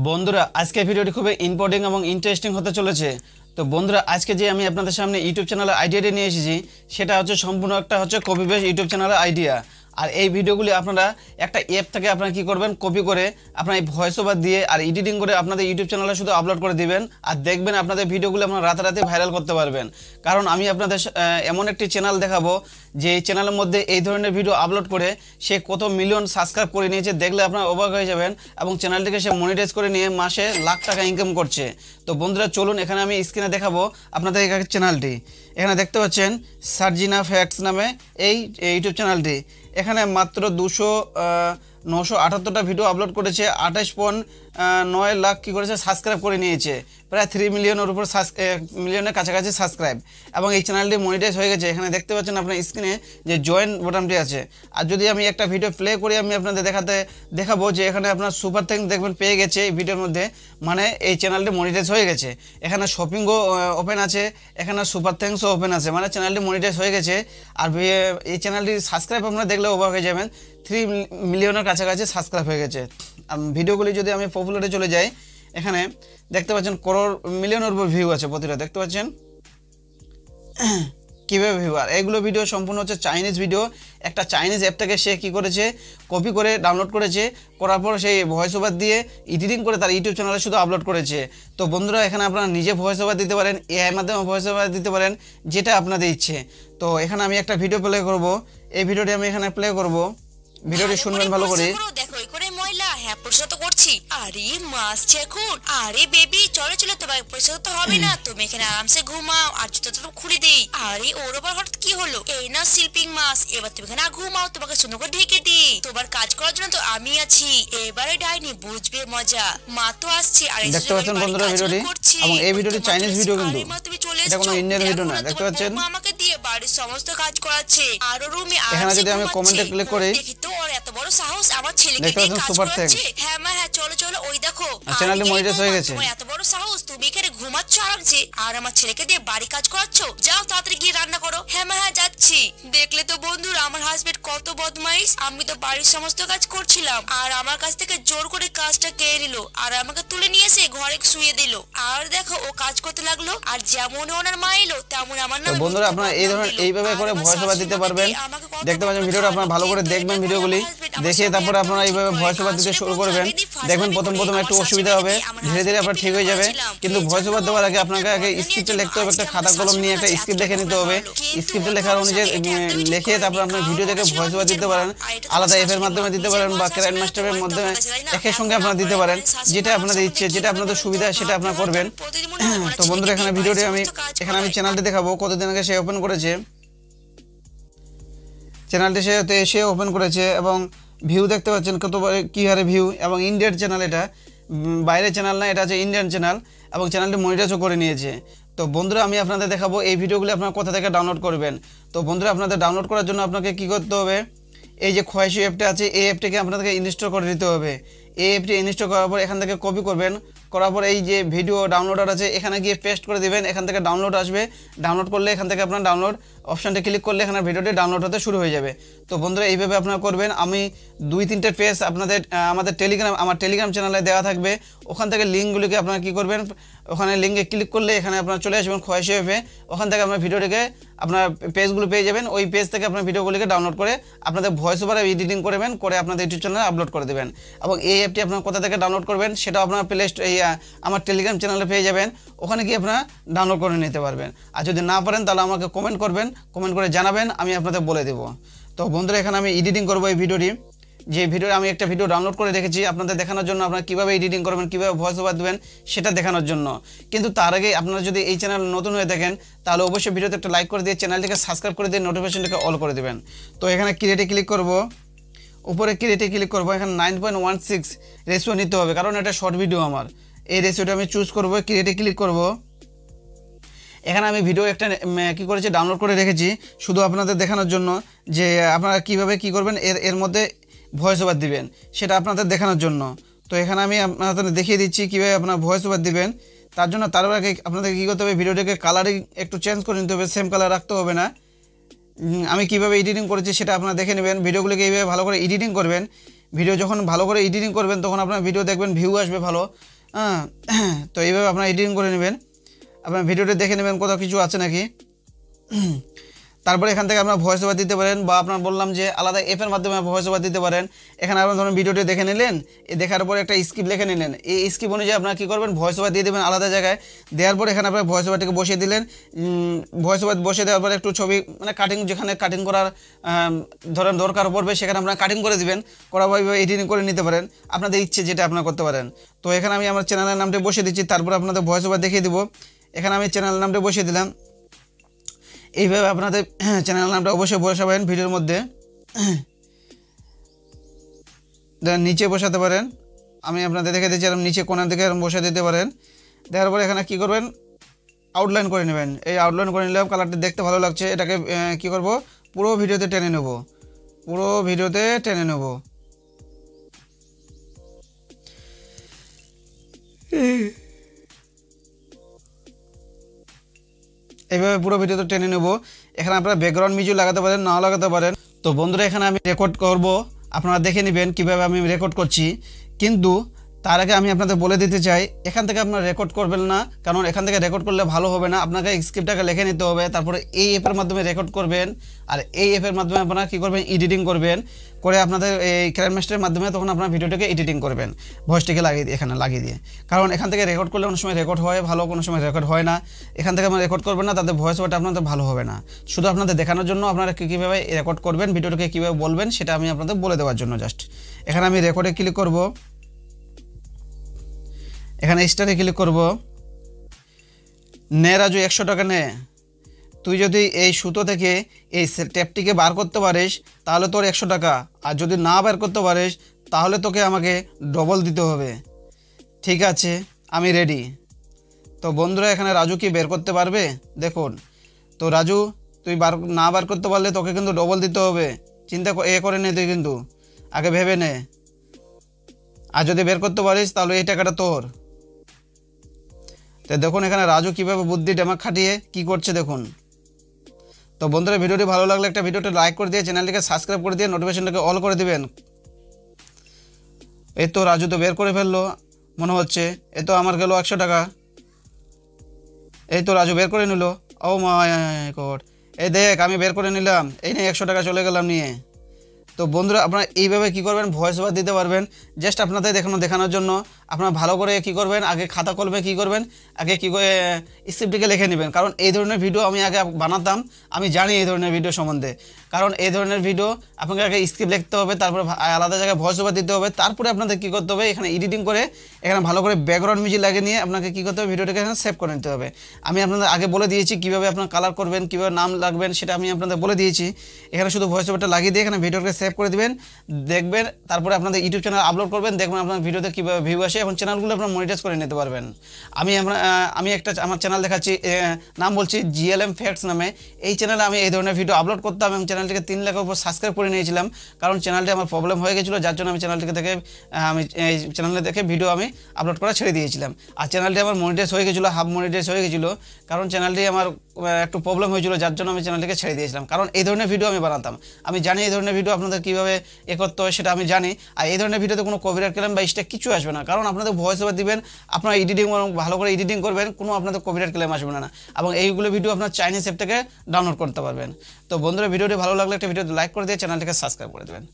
বন্ধুরা আজকে ভিডিওটি খুবই ইম্পর্টেন্ট এবং ইন্টারেস্টিং হতে চলেছে। তো বন্ধুরা আজকে যে আমি আপনাদের সামনে ইউটিউব চ্যানেলের আইডিয়াটি নিয়ে এসেছি সেটা হচ্ছে সম্পূর্ণ একটা কপি বেস ইউটিউব চ্যানেলের আইডিয়া। আর এই ভিডিওগুলি আপনারা একটা অ্যাপ থেকে আপনারা কি করবেন, কপি করে আপনারা এই ভয়েস ওভার দিয়ে আর এডিটিং করে আপনাদের ইউটিউব চ্যানেলে শুধু আপলোড করে দিবেন আর দেখবেন আপনাদের ভিডিওগুলো আপনারা রাতারাতি ভাইরাল করতে পারবেন। কারণ আমি আপনাদের এমন একটি চ্যানেল দেখাবো যে এই চ্যানেলের মধ্যে এই ধরনের ভিডিও আপলোড করে সে কত মিলিয়ন সাবস্ক্রাইব করে নিয়েছে, দেখলে আপনারা অবাক হয়ে যাবেন। এবং চ্যানেলটিকে সে মনিটাইজ করে নিয়ে মাসে লাখ টাকা ইনকাম করছে। তো বন্ধুরা চলুন, এখানে আমি স্ক্রিনে দেখাবো আপনাদের এই চ্যানেলটি। এখানে দেখতে পাচ্ছেন সার্জিনা ফ্যাক্টস নামে এই ইউটিউব চ্যানেলটি। এখানে মাত্র 978টা ভিডিও আপলোড করেছে, 28.9 লাখ কী করেছে সাবস্ক্রাইব করে নিয়েছে, প্রায় 3 মিলিয়নের উপর মিলিয়নের কাছাকাছি সাবস্ক্রাইব। এবং এই চ্যানেলটি মনিটাইজ হয়ে গেছে। এখানে দেখতে পাচ্ছেন আপনার স্ক্রিনে যে জয়েন বোতামটি আছে। আর যদি আমি একটা ভিডিও প্লে করে আমি আপনাদের দেখাবো যে এখানে আপনার সুপার থ্যাঙ্কস দেখবেন পেয়ে গেছে এই ভিডিওর মধ্যে, মানে এই চ্যানেলটি মনিটাইজ হয়ে গেছে। এখানে শপিংও ওপেন আছে, এখানে সুপার থ্যাঙ্কসও ওপেন আছে, মানে চ্যানেলটি মনিটাইজ হয়ে গেছে। আর এই চ্যানেলটি সাবস্ক্রাইব আপনারা দেখলে অবাক হয়ে যাবেন, 3 মিলিয়নের কাছাকাছি সাবস্ক্রাইব হয়ে গেছে। ভিডিওগুলি যদি আমি পপুলারে চলে যাই, এখানে দেখতে পাচ্ছেন করোড় মিলিয়নের উপর ভিউ আছে প্রতিটা, দেখতে পাচ্ছেন কীভাবে ভিউ। আর এইগুলো ভিডিও সম্পূর্ণ হচ্ছে চাইনিজ ভিডিও। একটা চাইনিজ অ্যাপ থেকে সে কী করেছে, কপি করে ডাউনলোড করেছে, করার পর সেই ভয়েস ওভার দিয়ে এডিটিং করে তার ইউটিউব চ্যানেলে শুধু আপলোড করেছে। তো বন্ধুরা এখানে আপনারা নিজে ভয়েস ওভার দিতে পারেন, এআই মাধ্যমে ভয়েস ওভার দিতে পারেন, যেটা আপনাদের ইচ্ছে। তো এখানে আমি একটা ভিডিও প্লে করব, এই ভিডিওটি আমি এখানে প্লে করব, ভিডিওটি শুনবেন ভালো করে। দেখো এই করে ময়লা হ্যাঁ পরিষ্কার তো করছি। আরে মাস এখন, আরে বেবি চলো চলো, তোমার পরিষ্কার তো হবে না, তুমি এখানে আরামসে ঘুমাও আর জুতো তো খুলে দেই। আরে ওর আবার হঠাৎ কি হলো? এই না স্লিপিং মাস, এবার তুমি এখানে ঘুমাও, তোমাকে সুন্দর করে ঢেকে দিই। তোমার কাজ করার জন্য তো আমি আছি, এবারে ডাইনি বুঝবে মজা। মা তো আসছে। আর দেখতে পাচ্ছেন বন্ধুরা ভিডিওটি, এবং এই ভিডিওটি চাইনিজ ভিডিও কিন্তু এটা কোনো ইন্ডিয়ান ভিডিও না। দেখতে পাচ্ছেন আমাকে দিয়ে বাড়ির সমস্ত কাজ করাচ্ছে আর রুমে এখানে যদি আমি কমেন্টে ক্লিক করি, দেখি তো ওর এত বড় সাহস আমার ছেলেকে দিয়ে কাজ করাচ্ছে। হ্যাঁ মা হ্যাঁ চলো চলো, ওই দেখো চ্যানেলটি মনিটাইজ হয়ে গেছে। এত বড় সাহস, তুমি এখানে ঘুমাচ্ছ আরামসে আর আমার ছেলেকে দিয়ে বাড়ি কাজ করাচ্ছ। যাও তাড়াতাড়ি গিয়ে রান্না করো। হ্যাঁ মা হ্যাঁ যাচ্ছি। দেখলে তো বন্ধুরা আমার হাজবেন্ড কত বদমাইশ। আমি তো বাড়ির সমস্ত কাজ করছিলাম আর আমার কাছ থেকে জোর করে কাজটা কেড়ে নিল আর আমাকে তুলে নিয়ে এসে ঘরে শুয়ে দিল। আর দেখো ও কাজ করতে লাগলো আর যেমন ওনার মা এলো তেমন আমার নাম। বন্ধুরা আপনারা এই ধরনের এইভাবে করে ভয়েস ওভার দিতে পারবেন। দেখতে পাচ্ছেন ভিডিওটা আপনারা ভালো করে দেখবেন, ভিডিওগুলি দেখে তারপরে আপনারা এইভাবে ভয়েস ওভার দিতে শুরু করবেন। দেখবেন প্রথম একটু অসুবিধা হবে, ধীরে ধীরে আপনার ঠিক হয়ে যাবে। কিন্তু ভয়েস ওভার দেওয়ার আগে আপনাকে আগে স্ক্রিপ্টে লিখতে হবে, একটা খাতা কলম নিয়ে একটা স্ক্রিপ্ট দেখে নিতে হবে। স্ক্রিপ্টে লেখার অনুযায়ী লিখে তারপর আপনার ভিডিও দেখে ভয়েস ওভার দিতে পারেন, আলাদা অ্যাপের মাধ্যমে দিতে পারেন বা ক্রাইন মাস্টারের মাধ্যমে একের সঙ্গে আপনারা দিতে পারেন। যেটা আপনাদের ইচ্ছে, যেটা আপনাদের সুবিধা সেটা আপনারা করবেন। তো বন্ধুরা এখানে ভিডিওটি আমি চ্যানেলটি দেখাবো কতদিন আগে সে ওপেন করেছে। চ্যানেলটি সে ওপেন করেছে এবং ভিউ দেখতে পাচ্ছেন কত কী হারে ভিউ। এবং ইন্ডিয়ান চ্যানেল, এটা বাইরের চ্যানেল না, এটা হচ্ছে ইন্ডিয়ান চ্যানেল এবং চ্যানেলটি মনিটাইজও করে নিয়েছে। তো বন্ধুরা আমি আপনাদের দেখাবো এই ভিডিওগুলি আপনারা কোথা থেকে ডাউনলোড করবেন। তো বন্ধুরা আপনাদের ডাউনলোড করার জন্য আপনাকে কী করতে হবে, এই যে খোয়াইশি অ্যাপটা আছে এই অ্যাপটিকে আপনাদেরকে ইনস্টল করে নিতে হবে। এই অ্যাপটি ইনস্টল করার পর এখান থেকে কপি করবেন, করার পর এই যে ভিডিও ডাউনলোডার আছে এখানে গিয়ে পেস্ট করে দেবেন। এখান থেকে ডাউনলোড আসবে, ডাউনলোড করলে এখান থেকে আপনার ডাউনলোড অপশানটা ক্লিক করলে এখানে ভিডিওটি ডাউনলোড হতে শুরু হয়ে যাবে। তো বন্ধুরা এইভাবে আপনারা করবেন। আমি 2-3টে পেজ আমাদের আমার টেলিগ্রাম চ্যানেলে দেওয়া থাকবে, ওখান থেকে লিঙ্কগুলিকে আপনারা কী করবেন, ওখানে লিঙ্কে ক্লিক করলে এখানে আপনারা চলে আসবেন খোয়াইশি অ্যাপে। ওখান থেকে আপনার ভিডিওটিকে আপনার পেজগুলো পেয়ে যাবেন। ওই পেজ থেকে আপনার ভিডিওগুলিকে ডাউনলোড করে আপনাদের ভয়েস ওভার এডিটিং করবেন, করে আপনাদের ইউটিউব চ্যানেলে আপলোড করে দেবেন। এবং এই অ্যাপটি আপনারা কোথা থেকে ডাউনলোড করবেন সেটাও আপনার আমার টেলিগ্রাম চ্যানেলে পেয়ে যাবেন, ওখানে গিয়ে আপনারা ডাউনলোড করে নিতে পারবেন। আর যদি না পারেন তাহলে আমাকে কমেন্ট করবেন, কমেন্ট করে জানাবেন, আমি আপনাদের বলে দেবো। তো বন্ধুরা এখানে আমি এডিটিং করবো এই ভিডিওটি, যে ভিডিও আমি একটা ভিডিও ডাউনলোড করে রেখেছি আপনাদের দেখানোর জন্য, আপনারা কীভাবে এডিটিং করবেন, কীভাবে ভয়েস ওভার দেবেন সেটা দেখানোর জন্য। কিন্তু তার আগে আপনারা যদি এই চ্যানেল নতুন হয়ে থাকেন তাহলে অবশ্যই ভিডিওতে একটা লাইক করে দিয়ে চ্যানেলটিকে সাবস্ক্রাইব করে দিয়ে নোটিফিকেশনটাকে অল করে দেবেন। তো এখানে ক্রিয়েটে ক্লিক করব, উপরে ক্রিয়েটে ক্লিক করব, এখানে 9.16 রেশিও নিতে হবে কারণ এটা শর্ট ভিডিও আমার। এই রেশিওটা আমি চুজ করব, ক্রিয়েটে ক্লিক করব। এখানে আমি ভিডিও একটা কী করেছি ডাউনলোড করে রেখেছি শুধু আপনাদের দেখানোর জন্য, যে আপনারা কীভাবে কী করবেন এর মধ্যে ভয়েস ওভার দিবেন সেটা আপনাদের দেখানোর জন্য। তো এখানে আমি আপনাদের দেখিয়ে দিচ্ছি কীভাবে আপনারা ভয়েস ওভার দিবেন। তার জন্য তার আগে আপনাদের কী করতে হবে, ভিডিওটাকে কালারিং একটু চেঞ্জ করে নিতে হবে, সেম কালার রাখতে হবে না। আমি কীভাবে এডিটিং করেছি সেটা আপনারা দেখে নেবেন। ভিডিওগুলোকে এইভাবে ভালো করে এডিটিং করবেন। ভিডিও যখন ভালো করে এডিটিং করবেন তখন আপনার ভিডিও দেখবেন ভিউ আসবে ভালো। হ্যাঁ, তো এইভাবে আপনারা এডিটিং করে নেবেন। আপনার ভিডিওটা দেখে নেবেন কোথাও কিছু আছে নাকি। তারপরে এখান থেকে আপনার ভয়েস ওভার দিতে পারেন, বা আপনার বললাম যে আলাদা অ্যাপের মাধ্যমে ভয়েস ওভার দিতে পারেন। এখানে আপনার ধরুন ভিডিওটি দেখে নিলেন, দেখার পরে একটা স্ক্রিপ্ট লিখে নিলেন, এই স্ক্রিপ্ট অনুযায়ী আপনারা কী করবেন, ভয়েস ওভার দিয়ে দেবেন আলাদা জায়গায়। দেওয়ার পর এখানে আপনার ভয়েস ওভারটিকে বসিয়ে দিলেন। ভয়েস ওভার বসিয়ে দেওয়ার পরে একটু ছবি মানে কাটিং, যেখানে কাটিং করার ধরেন দরকার পড়বে সেখানে আপনারা কাটিং করে দিবেন, করা বা এডিটিং করে নিতে পারেন, আপনাদের ইচ্ছে যেটা আপনারা করতে পারেন। তো এখানে আমি আমার চ্যানেলের নামটা বসিয়ে দিচ্ছি, তারপর আপনাদের ভয়েস ওভার দেখিয়ে দেবো। এখানে আমি চ্যানেলের নামটা বসিয়ে দিলাম। এইভাবে আপনাদের চ্যানেল নামটা অবশ্যই বসাবেন ভিডিওর মধ্যে, নিচে বসাতে পারেন। আমি আপনাদের দেখে দিচ্ছি, এরকম নিচে কোণার দিকে এরকম বসে দিতে পারেন। দেওয়ার পরে এখানে কী করবেন, আউটলাইন করে নেবেন। এই আউটলাইন করে নিলাম, কালারটি দেখতে ভালো লাগছে, এটাকে কী করব, পুরো ভিডিওতে টেনে নেব, পুরো ভিডিওতে টেনে নেব। এইভাবে পুরো ভিডিওতে টেনে নেব। এখানে আপনারা ব্যাকগ্রাউন্ড মিউজিক লাগাতে পারেন, নাও লাগাতে পারেন। তো বন্ধুরা এখানে আমি রেকর্ড করব, আপনারা দেখে নেবেন কীভাবে আমি রেকর্ড করছি। কিন্তু তার আগে আমি আপনাদের বলে দিতে চাই, এখান থেকে আপনারা রেকর্ড করবেন না, কারণ এখান থেকে রেকর্ড করলে ভালো হবে না। আপনাকে স্ক্রিপ্টটাকে লিখে নিতে হবে, তারপরে এই অ্যাপের মাধ্যমে রেকর্ড করবেন। আর এই অ্যাপের মাধ্যমে আপনারা কী করবেন, এডিটিং করবেন, করে আপনাদের এই ক্যামেরার মাধ্যমে তখন আপনার ভিডিওটাকে এডিটিং করবেন, ভয়েসটিকে এখানে লাগিয়ে দিয়ে। কারণ এখান থেকে রেকর্ড করলে কোনো সময় রেকর্ড হয় ভালো, কোনো সময় রেকর্ড হয় না। এখান থেকে আপনারা রেকর্ড করবেন না, তাদের ভয়েস ওভারটা আপনাদের ভালো হবে না। শুধু আপনাদের দেখানোর জন্য আপনারা কীভাবে রেকর্ড করবেন, ভিডিওটাকে কীভাবে বলবেন সেটা আমি আপনাদের বলে দেওয়ার জন্য জাস্ট। এখানে আমি রেকর্ডে ক্লিক করব, এখানে স্টারে ক্লিক করব। নে রাজু 100 টাকা নে। তুই যদি এই সুতো থেকে এই টেপটিকে বার করতে পারিস তাহলে তোর 100 টাকা, আর যদি না বার করতে পারিস তাহলে তোকে আমাকে ডবল দিতে হবে। ঠিক আছে, আমি রেডি। তো বন্ধুরা এখানে রাজু কি বের করতে পারবে, দেখুন। তো রাজু তুই না বার করতে পারলে তোকে কিন্তু ডবল দিতে হবে, চিন্তা করে নে, তুই কিন্তু আগে ভেবে নে। আর যদি বের করতে পারিস তাহলে এই টাকাটা তোর। তো দেখুন এখানে রাজু কীভাবে বুদ্ধি ডেমাক খাটিয়ে কি করছে দেখুন। তো বন্ধুরা ভিডিওটি ভালো লাগলে একটা ভিডিওটা লাইক করে দিয়ে চ্যানেলটিকে সাবস্ক্রাইব করে দিয়ে নোটিফিকেশনটাকে অল করে দিবেন। এই তো রাজু তো বের করে ফেললো মনে হচ্ছে, এই তো আমার গেল 100 টাকা। এই তো রাজু বের করে নিল, ও মাই গড, এই দেখ আমি বের করে নিলাম, এই নিয়ে 100 টাকা চলে গেলাম নিয়ে। তো বন্ধুরা আপনারা এইভাবে কী করবেন, ভয়েস ওভার দিতে পারবেন। জাস্ট আপনাদের দেখানোর জন্য আপনারা ভালো করে কী করবেন, আগে খাতা কলমে কী করবেন, আগে কী করে স্ক্রিপ্টটিকে লিখে নেবেন। কারণ এই ধরনের ভিডিও আমি আগে বানাতাম, আমি জানি এই ধরনের ভিডিও সম্বন্ধে। কারণ এই ধরনের ভিডিও আপনাকে আগে স্ক্রিপ্ট লিখতে হবে, তারপরে আলাদা জায়গায় ভয়েস ওভার দিতে হবে, তারপরে আপনাদের কী করতে হবে, এখানে এডিটিং করে এখানে ভালো করে ব্যাকগ্রাউন্ড মিউজিক লাগিয়ে নিয়ে আপনাকে কী করতে হবে, ভিডিওটাকে এখানে সেভ করে নিতে হবে। আমি আপনাদের আগে বলে দিয়েছি কীভাবে আপনার কালার করবেন, কীভাবে নাম লাগবেন, সেটা আমি আপনাদের বলে দিয়েছি। এখানে শুধু ভয়েস ওভারটা লাগিয়ে দিয়ে এখানে ভিডিওটাকে সেভ করে দিবেন, দেখবেন। তারপরে আপনাদের ইউটিউব চ্যানেল আপলোড করবেন, দেখবেন আপনার ভিডিওতে কীভাবে ভিউ আসে, এবং চ্যানেলগুলো আপনার মনিটাইজ করে নিতে পারবেন। আমি একটা আমার চ্যানেল দেখাচ্ছি, নাম বলছি GLM ফ্যাক্টস নামে। এই চ্যানেলে আমি এই ধরনের ভিডিও আপলোড করতাম এবং চ্যানেলটিকে 3 লাখের উপর সাবস্ক্রাইব করে নিয়েছিলাম। কারণ চ্যানেলটি আমার প্রবলেম হয়ে গেছিলো, যার জন্য আমি চ্যানেলটিকে দেখে আমি এই চ্যানেলে দেখে ভিডিও আমি আপলোড করা ছেড়ে দিয়েছিলাম। আর চ্যানেলটি আমার মনিটাইজ হয়ে গেছিলো, হাফ মনিটাইজ হয়ে গেছিলো, কারণ চ্যানেলটি আমার একটু প্রবলেম হয়েছিল, যার জন্য আমি চ্যানেলটিকে ছেড়ে দিয়েছিলাম। কারণ এই ধরনের ভিডিও আমি বানাতাম, আমি জানি এই ধরনের ভিডিও আপনাদের কীভাবে করতে হয় সেটা আমি জানি। আর এই ধরনের ভিডিওতে কোনো কপিরাইট ক্লেম বা স্ট্রাইক কিছু আসবে না, কারণ আপনাদের ভয়েস ওভার দিবেন, আপনারা এডিটিং ভালো করে এডিটিং করবেন, কোনো আপনাদের কপিরাইট ক্লেম আসবে না। এবং এইগুলো ভিডিও আপনার চাইনিজ অ্যাপ থেকে ডাউনলোড করতে পারবেন। তো বন্ধুরা ভিডিওটি ভালো লাগলে একটা ভিডিও লাইক করে দিয়ে চ্যানেলটিকে সাবস্ক্রাইব করে দেবেন।